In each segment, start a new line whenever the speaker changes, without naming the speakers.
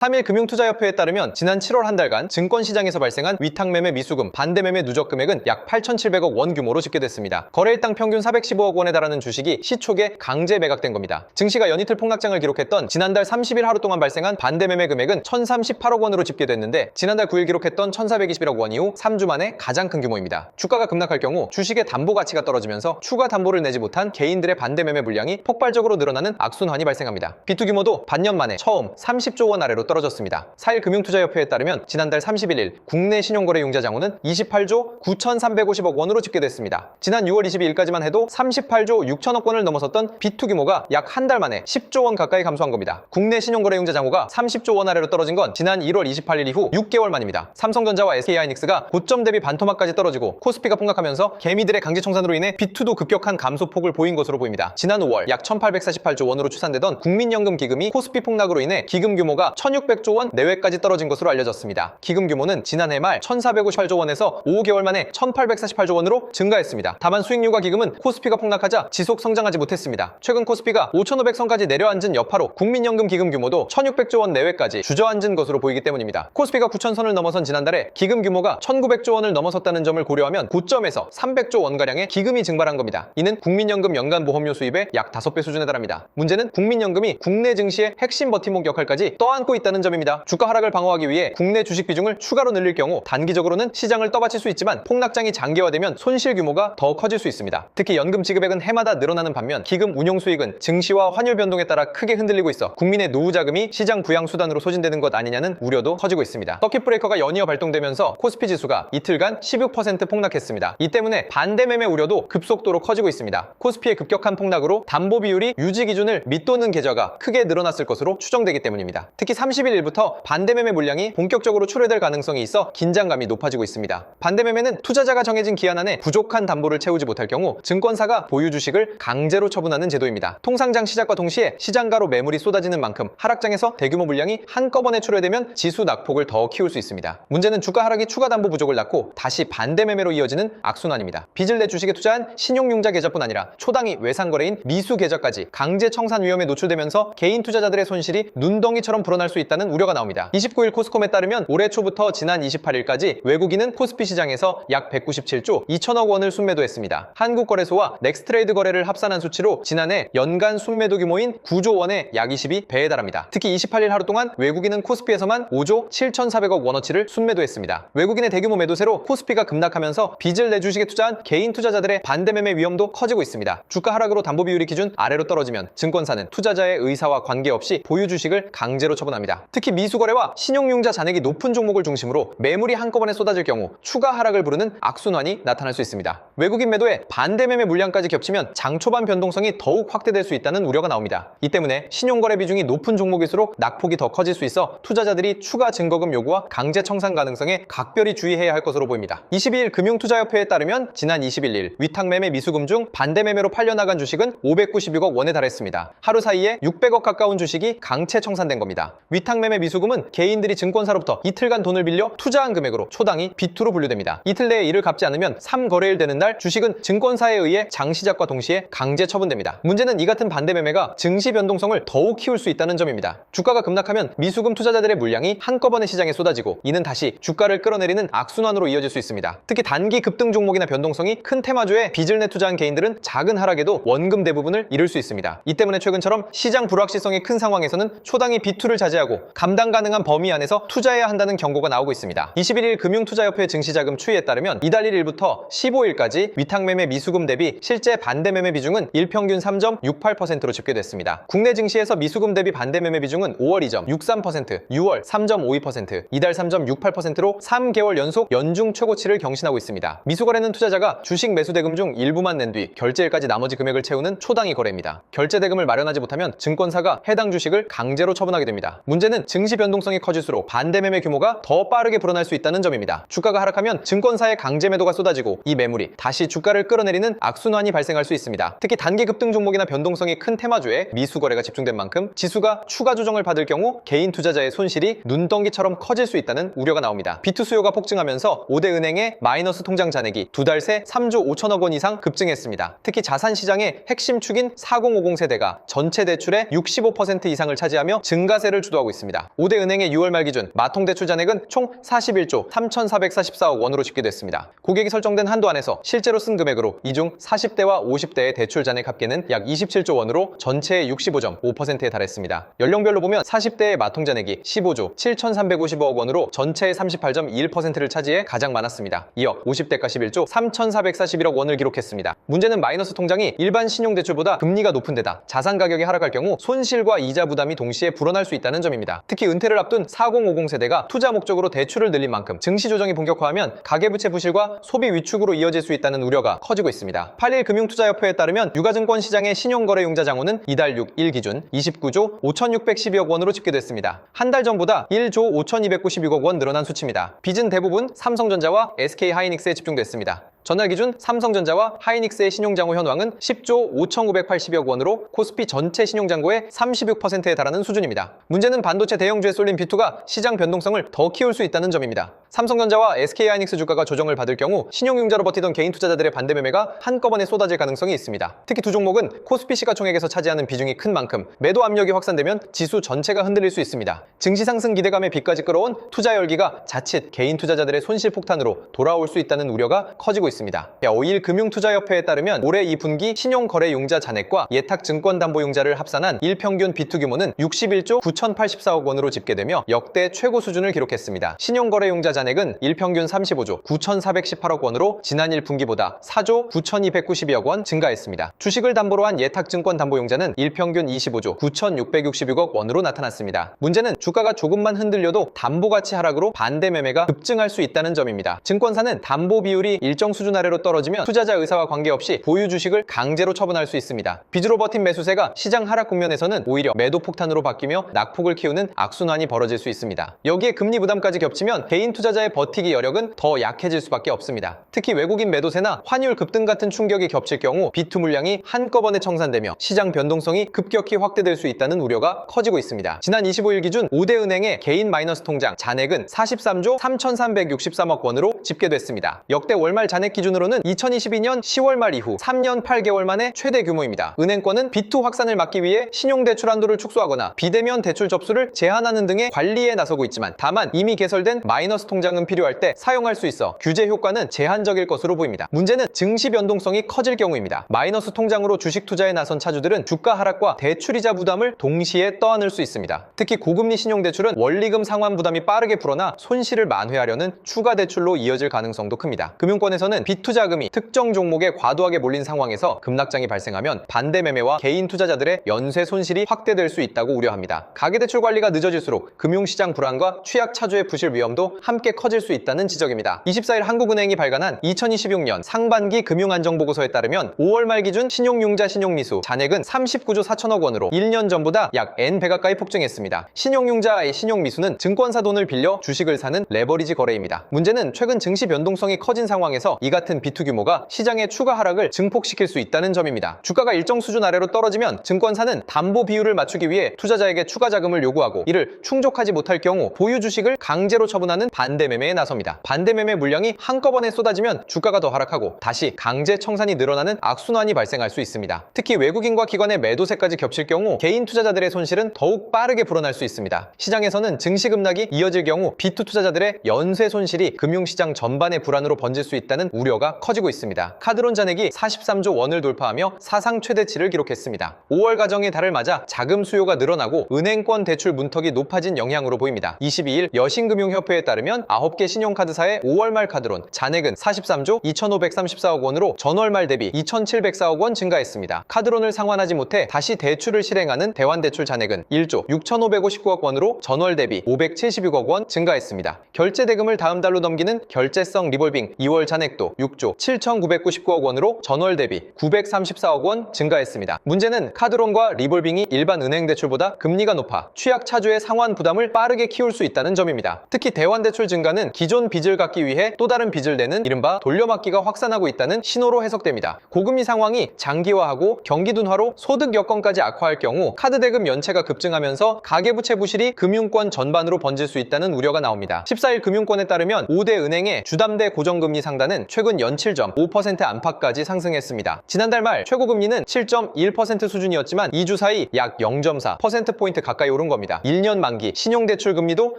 3일금융투자협회에 따르면 지난 7월 한 달간 증권시장에서 발생한 위탁매매 미수금, 반대매매 누적 금액은 약 8,700억 원 규모로 집계됐습니다. 거래일당 평균 415억 원에 달하는 주식이 시초에 강제 매각된 겁니다. 증시가 연이틀 폭락장을 기록했던 지난달 30일 하루 동안 발생한 반대매매 금액은 1,038억 원으로 집계됐는데 지난달 9일 기록했던 1,421억 원 이후 3주 만에 가장 큰 규모입니다. 주가가 급락할 경우 주식의 담보 가치가 떨어지면서 추가 담보를 내지 못한 개인들의 반대매매 물량이 폭발적으로 늘어나는 악순환이 발생합니다. 비투 규모도 반년 만에 처음 30조 원 아래로 떨어졌습니다. 4일 금융투자협회에 따르면 지난달 31일 국내 신용거래 융자 장부는 28조 9,350억 원으로 집계됐습니다. 지난 6월 22일까지만 해도 38조 6천억 원을 넘어섰던 비투 규모가 약 한 달 만에 10조 원 가까이 감소한 겁니다. 국내 신용거래 융자 장부가 30조 원 아래로 떨어진 건 지난 1월 28일 이후 6개월 만입니다. 삼성전자와 SK하이닉스가 고점 대비 반토막까지 떨어지고 코스피가 폭락하면서 개미들의 강제 청산으로 인해 비투도 급격한 감소폭을 보인 것으로 보입니다. 지난 5월 약 1,848조 원으로 추산되던 국민연금 기금이 코스피 폭락으로 인해 기금 규모가 1,600조 원 내외까지 떨어진 것으로 알려졌습니다. 기금 규모는 지난해 말 1,458조 원에서 5개월 만에 1,848조 원으로 증가했습니다. 다만 수익률과 기금은 코스피가 폭락하자 지속 성장하지 못했습니다. 최근 코스피가 5,500선까지 내려앉은 여파로 국민연금 기금 규모도 1,600조 원 내외까지 주저앉은 것으로 보이기 때문입니다. 코스피가 9,000선을 넘어선 지난달에 기금 규모가 1,900조 원을 넘어섰다는 점을 고려하면 고점에서 300조 원가량의 기금이 증발한 겁니다. 이는 국민연금 연간 보험료 수입의 약 5배 수준에 달합니다. 문제는 국민연금이 국내 증시의 핵심 버팀목 역할까지 떠안고 있다는 점입니다. 주가 하락을 방어하기 위해 국내 주식 비중을 추가로 늘릴 경우 단기적으로는 시장을 떠받칠 수 있지만 폭락장이 장기화되면 손실 규모가 더 커질 수 있습니다. 특히 연금 지급액은 해마다 늘어나는 반면 기금 운용 수익은 증시와 환율 변동에 따라 크게 흔들리고 있어 국민의 노후 자금이 시장 부양 수단으로 소진되는 것 아니냐는 우려도 커지고 있습니다. 서킷 브레이커가 연이어 발동되면서 코스피 지수가 이틀간 16% 폭락했습니다. 이 때문에 반대매매 우려도 급속도로 커지고 있습니다. 코스피의 급격한 폭락으로 담보 비율이 유지 기준을 밑도는 계좌가 크게 늘어났을 것으로 추정되기 때문입니다. 특히 30일부터 반대매매 물량이 본격적으로 출회될 가능성이 있어 긴장감이 높아지고 있습니다. 반대매매는 투자자가 정해진 기한 안에 부족한 담보를 채우지 못할 경우 증권사가 보유 주식을 강제로 처분하는 제도입니다. 통상장 시작과 동시에 시장가로 매물이 쏟아지는 만큼 하락장에서 대규모 물량이 한꺼번에 출회되면 지수 낙폭을 더 키울 수 있습니다. 문제는 주가 하락이 추가 담보 부족을 낳고 다시 반대매매로 이어지는 악순환입니다. 빚을 내 주식에 투자한 신용융자 계좌뿐 아니라 초당이 외상거래인 미수 계좌까지 강제 청산 위험에 노출되면서 개인 투자자들의 손실이 눈덩이처럼 불어날 수 있다는 우려가 나옵니다. 29일 코스콤에 따르면 올해 초부터 지난 28일까지 외국인은 코스피 시장에서 약 197조 2천억 원을 순매도했습니다. 한국거래소와 넥스트레이드 거래를 합산한 수치로 지난해 연간 순매도 규모인 9조 원의 약 22배에 달합니다. 특히 28일 하루 동안 외국인은 코스피에서만 5조 7,400억 원어치를 순매도했습니다. 외국인의 대규모 매도세로 코스피가 급락하면서 빚을 내 주식에 투자한 개인 투자자들의 반대매매 위험도 커지고 있습니다. 주가 하락으로 담보 비율이 기준 아래로 떨어지면 증권사는 투자자의 의사와 관계없이 보유 주식을 강제로 처분합니다. 특히 미수거래와 신용융자 잔액이 높은 종목을 중심으로 매물이 한꺼번에 쏟아질 경우 추가 하락을 부르는 악순환이 나타날 수 있습니다. 외국인 매도에 반대매매 물량까지 겹치면 장초반 변동성이 더욱 확대될 수 있다는 우려가 나옵니다. 이 때문에 신용거래 비중이 높은 종목일수록 낙폭이 더 커질 수 있어 투자자들이 추가 증거금 요구와 강제 청산 가능성에 각별히 주의해야 할 것으로 보입니다. 22일 금융투자협회에 따르면 지난 21일 위탁매매 미수금 중 반대매매로 팔려나간 주식은 596억 원에 달했습니다. 하루 사이에 600억 가까운 주식이 강제 청산된 겁니다. 위탁매매 미수금은 개인들이 증권사로부터 이틀간 돈을 빌려 투자한 금액으로 초당이 비투로 분류됩니다. 이틀 내에 이를 갚지 않으면 3거래일 되는 날 주식은 증권사에 의해 장시작과 동시에 강제 처분됩니다. 문제는 이 같은 반대매매가 증시 변동성을 더욱 키울 수 있다는 점입니다. 주가가 급락하면 미수금 투자자들의 물량이 한꺼번에 시장에 쏟아지고 이는 다시 주가를 끌어내리는 악순환으로 이어질 수 있습니다. 특히 단기 급등 종목이나 변동성이 큰 테마주에 빚을 내 투자한 개인들은 작은 하락에도 원금 대부분을 잃을 수 있습니다. 이 때문에 최근처럼 시장 불확실성이 큰 상황에서는 초당이 비투를 자제하고 감당 가능한 범위 안에서 투자해야 한다는 경고가 나오고 있습니다. 21일 금융투자협회 증시자금 추이에 따르면 이달 1일부터 15일까지 위탁매매 미수금 대비 실제 반대매매 비중은 일평균 3.68%로 집계됐습니다. 국내 증시에서 미수금 대비 반대매매 비중은 5월 2.63%, 6월 3.52%, 이달 3.68%로 3개월 연속 연중 최고치를 경신하고 있습니다. 미수거래는 투자자가 주식 매수 대금 중 일부만 낸 뒤 결제일까지 나머지 금액을 채우는 초당이 거래입니다. 결제 대금을 마련하지 못하면 증권사가 해당 주식을 강제로 처분하게 됩니다. 문제는 증시 변동성이 커질수록 반대매매 규모가 더 빠르게 불어날 수 있다는 점입니다. 주가가 하락하면 증권사의 강제 매도가 쏟아지고 이 매물이 다시 주가를 끌어내리는 악순환이 발생할 수 있습니다. 특히 단기 급등 종목이나 변동성이 큰 테마주에 미수거래가 집중된 만큼 지수가 추가 조정을 받을 경우 개인 투자자의 손실이 눈덩이처럼 커질 수 있다는 우려가 나옵니다. 비투 수요가 폭증하면서 5대 은행의 마이너스 통장 잔액이 두 달 새 3조 5천억 원 이상 급증했습니다. 특히 자산시장의 핵심 축인 4050 세대가 전체 대출의 65% 이상을 차지하며 증가세를 주도하고 집계하고 있습니다. 5대 은행의 6월 말 기준 마통대출 잔액은 총 41조 3,444억 원으로 집계됐습니다. 고객이 설정된 한도 안에서 실제로 쓴 금액으로 이 중 40대와 50대의 대출 잔액 합계는 약 27조 원으로 전체의 65.5%에 달했습니다. 연령별로 보면 40대의 마통 잔액이 15조 7,355억 원으로 전체의 38.21%를 차지해 가장 많았습니다. 이어 50대가 11조 3,441억 원을 기록했습니다. 문제는 마이너스 통장이 일반 신용대출보다 금리가 높은 데다 자산 가격이 하락할 경우 손실과 이자 부담이 동시에 불어날 수 있다는 점입니다. 특히 은퇴를 앞둔 4050 세대가 투자 목적으로 대출을 늘린 만큼 증시 조정이 본격화하면 가계부채 부실과 소비 위축으로 이어질 수 있다는 우려가 커지고 있습니다. 8일 금융투자협회에 따르면 유가증권 시장의 신용거래융자 장호는 이달 6일 기준 29조 5,612억 원으로 집계됐습니다. 한 달 전보다 1조 5,296억 원 늘어난 수치입니다. 빚은 대부분 삼성전자와 SK하이닉스에 집중됐습니다. 전날 기준 삼성전자와 하이닉스의 신용장고 현황은 10조 5,980억 원으로 코스피 전체 신용장고의 36%에 달하는 수준입니다. 문제는 반도체 대형주에 쏠린 B2가 시장 변동성을 더 키울 수 있다는 점입니다. 삼성전자와 SK하이닉스 주가가 조정을 받을 경우 신용융자로 버티던 개인 투자자들의 반대 매매가 한꺼번에 쏟아질 가능성이 있습니다. 특히 두 종목은 코스피 시가총액에서 차지하는 비중이 큰 만큼 매도 압력이 확산되면 지수 전체가 흔들릴 수 있습니다. 증시 상승 기대감에 빚까지 끌어온 투자 열기가 자칫 개인 투자자들의 손실 폭탄으로 돌아올 수 있다는 우려가 커지고 있습니다. 5일 금융투자협회에 따르면 올해 2분기 신용거래융자 잔액과 예탁증권담보융자를 합산한 일평균 B2 규모는 61조 9,084억 원으로 집계되며 역대 최고 수준을 기록했습니다. 신용거래융자 잔액은 일평균 35조 9,418억 원으로 지난 1분기보다 4조 9,292억 원 증가했습니다. 주식을 담보로 한 예탁증권담보융자는 일평균 25조 9,666억 원으로 나타났습니다. 문제는 주가가 조금만 흔들려도 담보가치 하락으로 반대 매매가 급증할 수 있다는 점입니다. 증권사는 담보 비율이 일정 수준 아래로 떨어지면 투자자 의사와 관계없이 보유 주식을 강제로 처분할 수 있습니다. 빚으로 버틴 매수세가 시장 하락 국면에서는 오히려 매도 폭탄으로 바뀌며 낙폭을 키우는 악순환이 벌어질 수 있습니다. 여기에 금리 부담까지 겹치면 개인 투자자의 버티기 여력은 더 약해질 수밖에 없습니다. 특히 외국인 매도세나 환율 급등 같은 충격이 겹칠 경우 B2 물량이 한꺼번에 청산되며 시장 변동성이 급격히 확대될 수 있다는 우려가 커지고 있습니다. 지난 25일 기준 5대 은행의 개인 마이너스 통장 잔액은 43조 3,363억 원으로 집계됐습니다. 역대 월말 잔액 기준으로는 2022년 10월 말 이후 3년 8개월 만에 최대 규모입니다. 은행권은 B2 확산을 막기 위해 신용대출 한도를 축소하거나 비대면 대출 접수를 제한하는 등의 관리에 나서고 있지만 다만 이미 개설된 마이너스 통장은 필요할 때 사용할 수 있어 규제 효과는 제한적일 것으로 보입니다. 문제는 증시 변동성이 커질 경우입니다. 마이너스 통장으로 주식 투자에 나선 차주들은 주가 하락과 대출이자 부담을 동시에 떠안을 수 있습니다. 특히 고금리 신용대출은 원리금 상환 부담이 빠르게 불어나 손실을 만회하려는 추가 대출로 이어질 가능성도 큽니다. 금융권에서는 빚투자금이 특정 종목에 과도하게 몰린 상황에서 급락장이 발생하면 반대 매매와 개인 투자자들의 연쇄 손실이 확대될 수 있다고 우려합니다. 가계대출 관리가 늦어질수록 금융시장 불안과 취약 차주의 부실 위험도 함께 커질 수 있다는 지적입니다. 24일 한국은행이 발간한 2026년 상반기 금융안정보고서에 따르면 5월 말 기준 신용융자 신용미수 잔액은 39조 4천억 원으로 1년 전보다 약 N배 가까이 폭증했습니다. 신용융자의 신용미수는 증권사 돈을 빌려 주식을 사는 레버리지 거래입니다. 문제는 최근 증시 변동성이 커진 상황에서 이 같은 B2 규모가 시장의 추가 하락을 증폭시킬 수 있다는 점입니다. 주가가 일정 수준 아래로 떨어지면 증권사는 담보 비율을 맞추기 위해 투자자에게 추가 자금을 요구하고 이를 충족하지 못할 경우 보유 주식을 강제로 처분하는 반대 매매에 나섭니다. 반대 매매 물량이 한꺼번에 쏟아지면 주가가 더 하락하고 다시 강제 청산이 늘어나는 악순환이 발생할 수 있습니다. 특히 외국인과 기관의 매도세까지 겹칠 경우 개인 투자자들의 손실은 더욱 빠르게 불어날 수 있습니다. 시장에서는 증시 급락이 이어질 경우 B2 투자자들의 연쇄 손실이 금융시장 전반의 불안으로 번질 수 있다는 우려가 커지고 있습니다. 카드론 잔액이 43조 원을 돌파하며 사상 최대치를 기록했습니다. 5월 가정의 달을 맞아 자금 수요가 늘어나고 은행권 대출 문턱이 높아진 영향으로 보입니다. 22일 여신금융협회에 따르면 9개 신용카드사의 5월 말 카드론 잔액은 43조 2,534억 원으로 전월 말 대비 2,704억 원 증가했습니다. 카드론을 상환하지 못해 다시 대출을 실행하는 대환대출 잔액은 1조 6,559억 원으로 전월 대비 576억 원 증가했습니다. 결제 대금을 다음 달로 넘기는 결제성 리볼빙 2월 잔액도 6조 7,999억 원으로 전월 대비 934억 원 증가했습니다. 문제는 카드론과 리볼빙이 일반 은행 대출보다 금리가 높아 취약 차주의 상환 부담을 빠르게 키울 수 있다는 점입니다. 특히 대환대출 증가는 기존 빚을 갚기 위해 또 다른 빚을 내는 이른바 돌려막기가 확산하고 있다는 신호로 해석됩니다. 고금리 상황이 장기화하고 경기 둔화로 소득 여건까지 악화할 경우 카드 대금 연체가 급증하면서 가계부채 부실이 금융권 전반으로 번질 수 있다는 우려가 나옵니다. 14일 금융권에 따르면 5대 은행의 주담대 고정금리 상단은 최근 연칠점 5% 안팎까지 상승했습니다. 지난달 말 최고금리는 7.1% 수준이었지만 2주 사이 약 0.4%포인트 가까이 오른 겁니다. 1년 만기 신용대출 금리도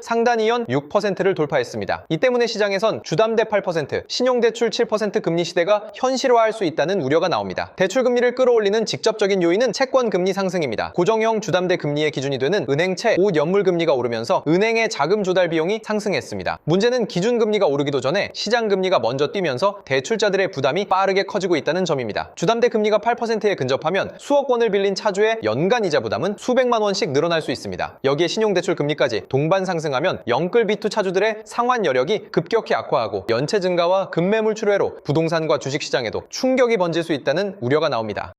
상단이 연 6%를 돌파했습니다. 이 때문에 시장에선 주담대 8%, 신용대출 7% 금리 시대가 현실화할 수 있다는 우려가 나옵니다. 대출 금리를 끌어올리는 직접적인 요인은 채권 금리 상승입니다. 고정형 주담대 금리의 기준이 되는 은행채 5연물 금리가 오르면서 은행의 자금 조달 비용이 상승했습니다. 문제는 기준금리가 오르기도 전에 시장금리가 먼저 뛰면서 대출자들의 부담이 빠르게 커지고 있다는 점입니다. 주담대 금리가 8%에 근접하면 수억 원을 빌린 차주의 연간 이자 부담은 수백만 원씩 늘어날 수 있습니다. 여기에 신용대출 금리까지 동반 상승하면 영끌 B2 차주들의 상환 여력이 급격히 악화하고 연체 증가와 급매물 출회로 부동산과 주식시장에도 충격이 번질 수 있다는 우려가 나옵니다.